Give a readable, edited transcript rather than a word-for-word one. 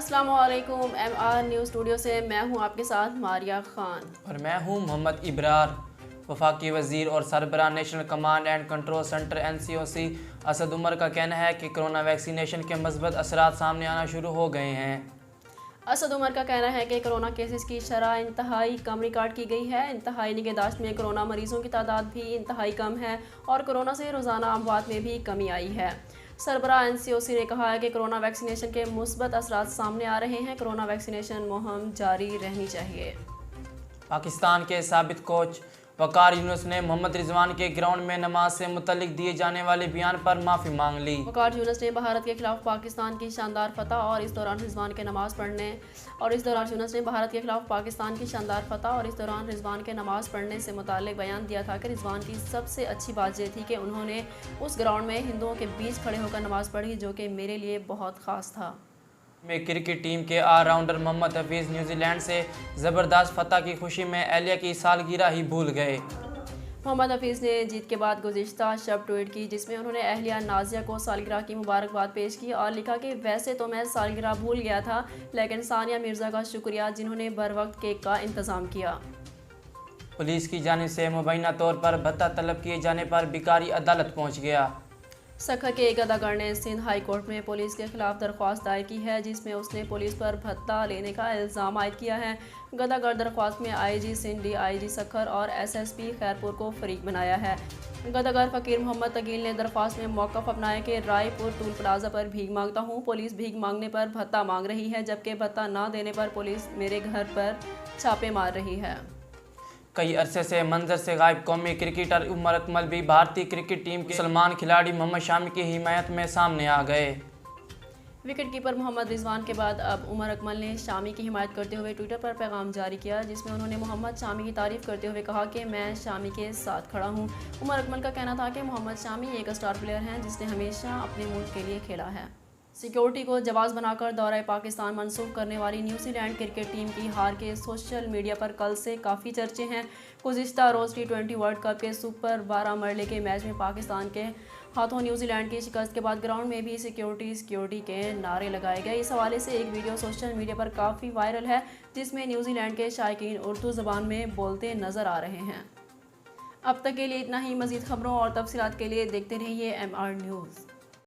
अस्सलाम वालेकुम। MR news studio से मैं हूं आपके साथ मारिया खान और मैं हूं मोहम्मद इब्रार। वफाकी वज़ीर और सरबराह national command and control centre NCOC Asad Umar का कहना है कि कोरोना वैक्सीनेशन के मस्बत असरात सामने आना शुरू हो गए हैं। असद उमर का कहना है कि कोरोना केसेस की शरह इंतहाई कम रिकॉर्ड की गई है। इंतहाई निगहदाश्त में कोरोना मरीजों की तादाद भी इंतहाई कम है और कोरोना से रोज़ाना अमवात में भी कमी आई है। सरबराह NCOC ने कहा है कि कोरोना वैक्सीनेशन के मुस्बत असरात सामने आ रहे हैं। कोरोना वैक्सीनेशन मुहिम जारी रहनी चाहिए। पाकिस्तान के साबित कोच वकार यूनुस ने मोहम्मद रिजवान के ग्राउंड में नमाज से मुतल्लिक दिए जाने वाले बयान पर माफ़ी मांग ली। वकार यूनुस ने भारत के खिलाफ पाकिस्तान की शानदार फतह और इस दौरान रिजवान के नमाज पढ़ने से मुताल्लिक बयान दिया था कि रिजवान की सबसे अच्छी बात यह थी कि उन्होंने उस ग्राउंड में हिंदुओं के बीच खड़े होकर नमाज पढ़ी, जो कि मेरे लिए बहुत ख़ास था। में क्रिकेट टीम के ऑलराउंडर मोहम्मद हफीज़ न्यूजीलैंड से ज़बरदस्त फतह की खुशी में एहलिया की सालगिरह ही भूल गए। मोहम्मद हफीज़ ने जीत के बाद गुज़िश्ता शब ट्वीट की, जिसमें उन्होंने अहलिया नाजिया को सालगिरह की मुबारकबाद पेश की और लिखा कि वैसे तो मैं सालगिरह भूल गया था, लेकिन सानिया मिर्ज़ा का शुक्रिया जिन्होंने बर वक्त केक का इंतज़ाम किया। पुलिस की जानिब से मुबैना तौर पर भत्ता तलब किए जाने पर भिखारी अदालत पहुँच गया। सखर के एक अदाकार ने सिंध हाई कोर्ट में पुलिस के खिलाफ दरख्वास्त दायर की है, जिसमें उसने पुलिस पर भत्ता लेने का इल्ज़ाम आयद किया है। गदागर दरख्वास्त में IG सिंध, DIG सखर और SSP खैरपुर को फरीक बनाया है। गदागर फ़कीर मोहम्मद तकील ने दरख्वास्त में मौक़िफ़ अपनाया कि रायपुर टूल प्लाजा पर भीख मांगता हूँ। पुलिस भीख मांगने पर भत्ता मांग रही है, जबकि भत्ता ना देने पर पुलिस मेरे घर पर छापे मार रही है। कई अरसे से मंजर से गायब कौमी क्रिकेटर उमर अकमल भी भारतीय क्रिकेट टीम के सलमान खिलाड़ी मोहम्मद शामी की हिमायत में सामने आ गए। विकेट कीपर मोहम्मद रिजवान के बाद अब उमर अकमल ने शामी की हिमायत करते हुए ट्विटर पर पैगाम जारी किया, जिसमें उन्होंने मोहम्मद शामी की तारीफ़ करते हुए कहा कि मैं शामी के साथ खड़ा हूं। उमर अकमल का कहना था कि मोहम्मद शामी एक स्टार प्लेयर हैं जिसने हमेशा अपने मुल्क के लिए खेला है। सिक्योरिटी को जवाज़ बनाकर दौरा पाकिस्तान मनसूख करने वाली न्यूजीलैंड क्रिकेट टीम की हार के सोशल मीडिया पर कल से काफ़ी चर्चे हैं। गुज़िश्ता रोज़ T20 वर्ल्ड कप के सुपर 12 मरले के मैच में पाकिस्तान के हाथों न्यूजीलैंड की शिकस्त के बाद ग्राउंड में भी सिक्योरिटी के नारे लगाए गए। इस हवाले से एक वीडियो सोशल मीडिया पर काफ़ी वायरल है, जिसमें न्यूजीलैंड के शायकीन उर्दू ज़बान में बोलते नज़र आ रहे हैं। अब तक के लिए इतना ही। मज़ीद खबरों और तफसीलात के लिए देखते रहिए MR न्यूज़।